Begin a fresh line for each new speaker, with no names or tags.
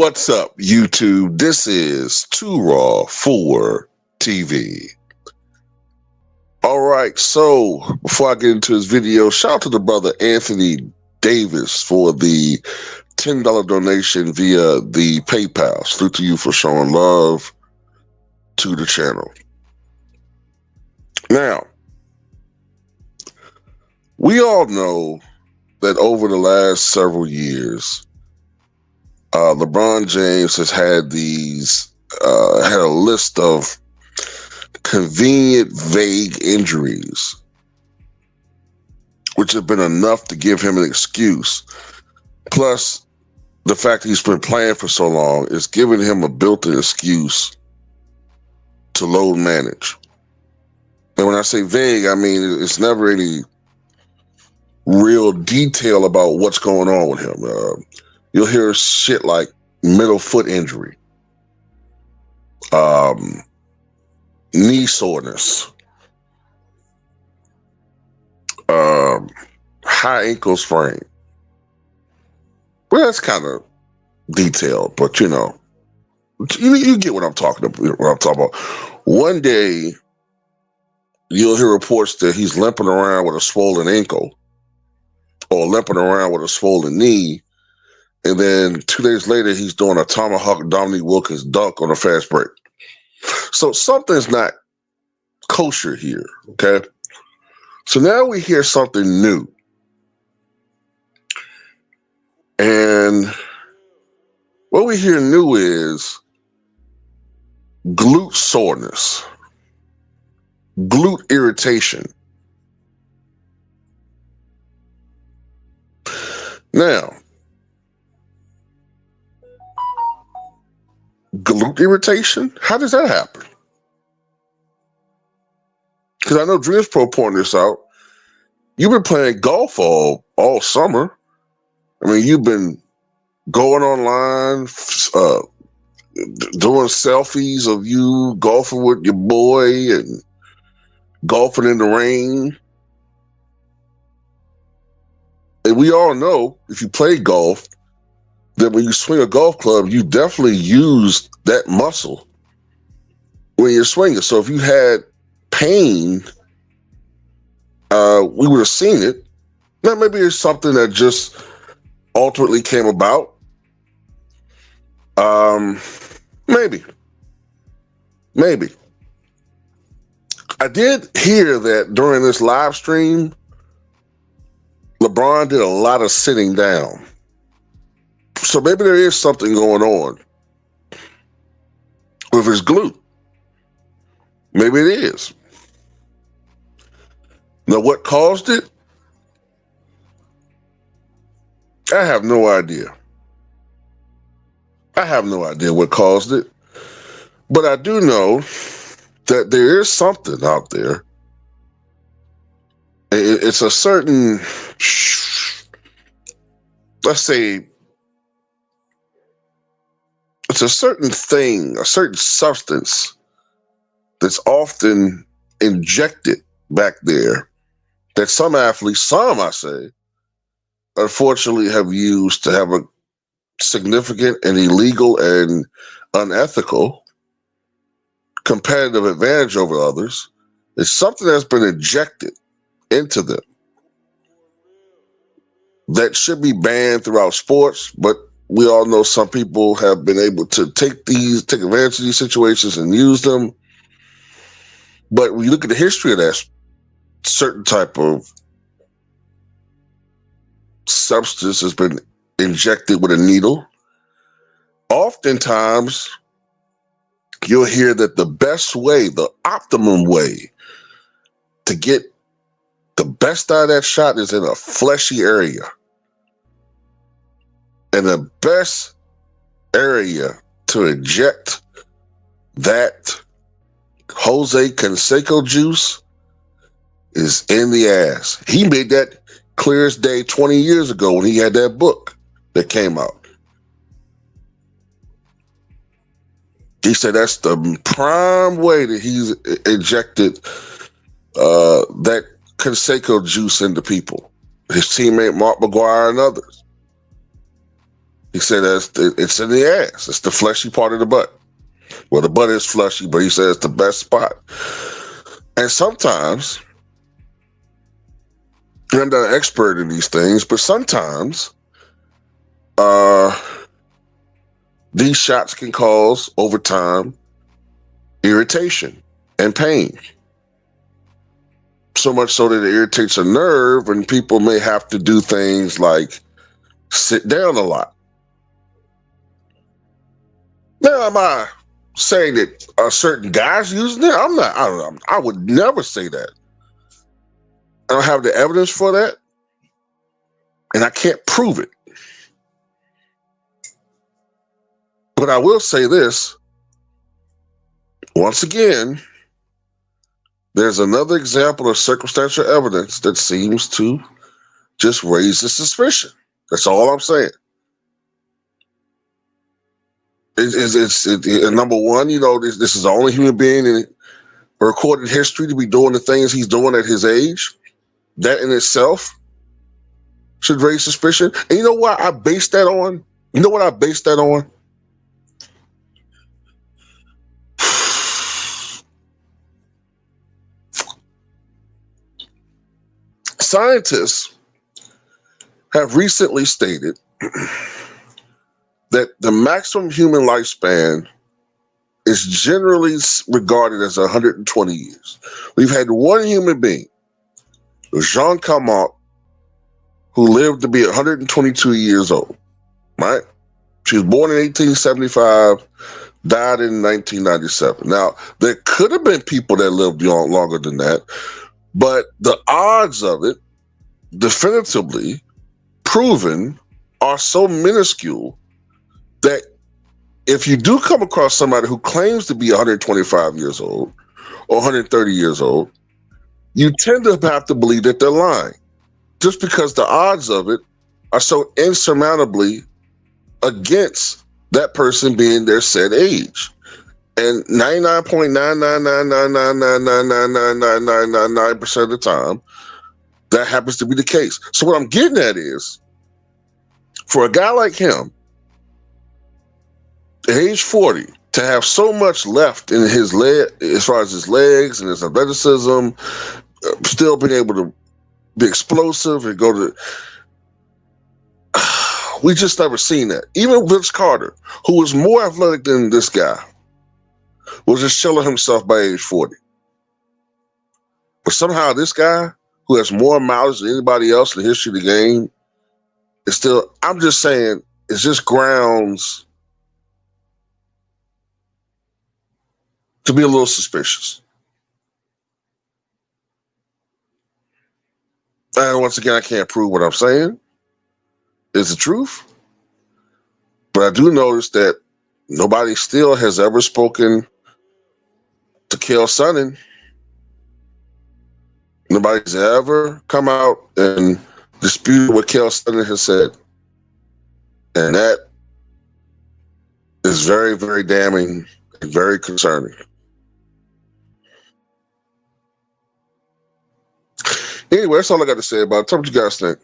What's up, YouTube? This is Too Raw for TV. All right, so before I get into this video, shout out to the brother Anthony Davis for the $10 donation via the PayPal. Salute to you for showing love to the channel. Now, we all know that over the last several years, LeBron James has had had a list of convenient, vague injuries, which have been enough to give him an excuse. Plus, the fact that he's been playing for so long is giving him a built-in excuse to load manage. And when I say vague, I mean it's never any real detail about what's going on with him. You'll hear shit like middle foot injury, knee soreness, high ankle sprain. Well, that's kind of detailed, but you get what I'm talking about. One day, you'll hear reports that he's limping around with a swollen ankle or limping around with a swollen knee, and then 2 days later, he's doing a tomahawk Dominique Wilkins dunk on a fast break. So something's not kosher here, okay? So now we hear something new. And what we hear new is glute soreness, glute irritation. Now, glute irritation, how does that happen? Because I know Dreams Pro pointed this out. You've been playing golf all summer. I mean, you've been going online, doing selfies of you golfing with your boy and golfing in the rain. And we all know, if you play golf, that when you swing a golf club, you definitely use that muscle when you're swinging. So if you had pain, we would have seen it. Now, maybe it's something that just ultimately came about. Maybe. I did hear that during this live stream, LeBron did a lot of sitting down. So maybe there is something going on with his glute. Maybe it is. Now, what caused it? I have no idea. I have no idea what caused it. But I do know that there is something out there. It's a certain, let's say, it's a certain thing, a certain substance that's often injected back there that some athletes, I say, unfortunately have used to have a significant and illegal and unethical competitive advantage over others. It's something that's been injected into them that should be banned throughout sports, but we all know some people have been able to take advantage of these situations and use them. But when you look at the history of that certain type of substance has been injected with a needle, oftentimes you'll hear that the best way, the optimum way to get the best out of that shot is in a fleshy area. And the best area to inject that Jose Canseco juice is in the ass. He made that clear as day 20 years ago when he had that book that came out. He said that's the prime way that he's injected that Canseco juice into people. His teammate Mark McGuire and others. He said it's in the ass. It's the fleshy part of the butt. Well, the butt is fleshy, but he says it's the best spot. And sometimes, I'm not an expert in these things, but sometimes uh, these shots can cause, over time, irritation and pain. So much so that it irritates a nerve, and people may have to do things like sit down a lot. Now, am I saying that certain guys using it? I'm not. I don't know. I would never say that. I don't have the evidence for that, and I can't prove it. But I will say this. Once again, there's another example of circumstantial evidence that seems to just raise the suspicion. That's all I'm saying. Number one, this is the only human being in recorded history to be doing the things he's doing at his age. That in itself should raise suspicion. And you know what I base that on? You know what I base that on? Scientists have recently stated that the maximum human lifespan is generally regarded as 120 years. We've had one human being, Jean Calment, who lived to be 122 years old, right? She was born in 1875, died in 1997. Now, there could have been people that lived longer than that, but the odds of it, definitively proven, are so minuscule that if you do come across somebody who claims to be 125 years old or 130 years old, you tend to have to believe that they're lying, just because the odds of it are so insurmountably against that person being their said age. And 99.99999999999% of the time, that happens to be the case. So what I'm getting at is, for a guy like him, at age 40, to have so much left in his leg, as far as his legs and his athleticism, still being able to be explosive and go to, we just never seen that. Even Vince Carter, who was more athletic than this guy, was just chilling himself by age 40. But somehow this guy, who has more mileage than anybody else in the history of the game, is still, I'm just saying, it's just grounds to be a little suspicious. And once again, I can't prove what I'm saying is the truth. But I do notice that nobody still has ever spoken to Chael Sonnen. Nobody's ever come out and disputed what Chael Sonnen has said. And that is very, very damning and very concerning. Anyway, that's all I got to say about it. Tell me what you guys think.